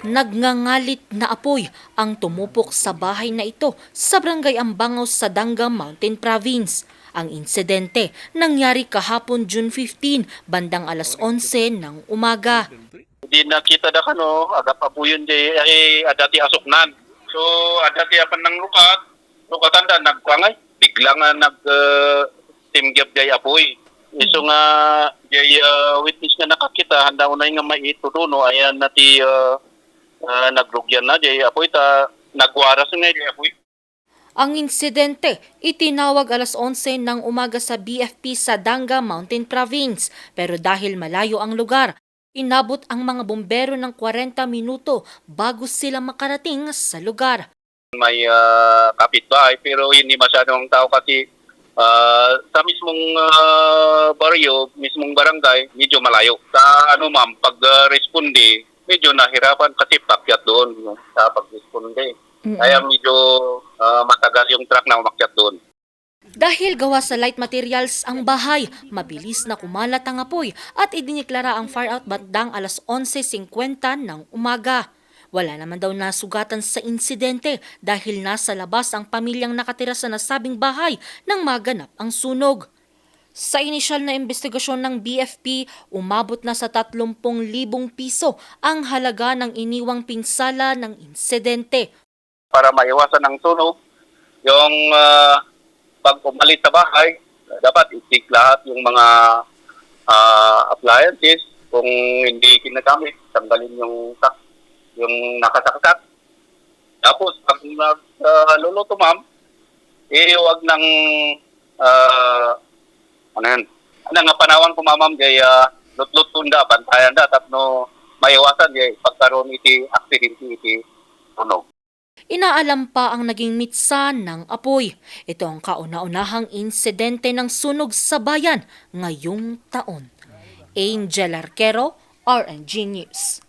Nagngangalit na apoy ang tumupok sa bahay na ito sa barangay Ambangaw sa Danga Mountain Province. Ang insidente nangyari kahapon June 15, bandang alas 11 ng umaga. Di nakita da kano, agap apuyon di ay adati asoknan. So adati apan ng lukatan da nagkwangay, bigla nga timgyap jay apoy. Iso nga jay witness nga nakakita, handa unay nga maituduno, ayan nati nagrugyan na jay apoy ta nagwaras nga jay apoy. Ang insidente itinawag alas 11 ng umaga sa BFP sa Danga Mountain Province, pero dahil malayo ang lugar, inabot ang mga bombero ng 40 minuto bago sila makarating sa lugar. May kapitbahay pero hindi masyadong tao kasi sa mismong baryo, mismong barangay, medyo malayo. Sa ma'am, pag-responde, medyo nahirapan kasi pakyat doon sa pag-responde. Kaya medyo matagal yung truck na umakyat doon. Dahil gawa sa light materials ang bahay, mabilis na kumalat ang apoy at idiniklara ang fire out bandang alas 11:50 ng umaga. Wala naman daw nasugatan sa insidente dahil nasa labas ang pamilyang nakatira sa nasabing bahay nang maganap ang sunog. Sa inisyal na investigasyon ng BFP, umabot na sa 30,000 piso ang halaga ng iniwang pinsala ng insidente. Para maiwasan ang sunog, yung pag umalis sa bahay, dapat i-check lahat yung mga appliances. Kung hindi kinagamit, tanggalin yung nakasaksak. Tapos, pag luluto ma'am, huwag ng nga panawan ko ma'am, kaya lut-lut tunda, bantayan da, tapno maiwasan, kaya pagkaroon iti accident iti sunog. Inaalam pa ang naging mitsa ng apoy. Ito ang kauna-unahang insidente ng sunog sa bayan ngayong taon. Angel Arquero, RNG News.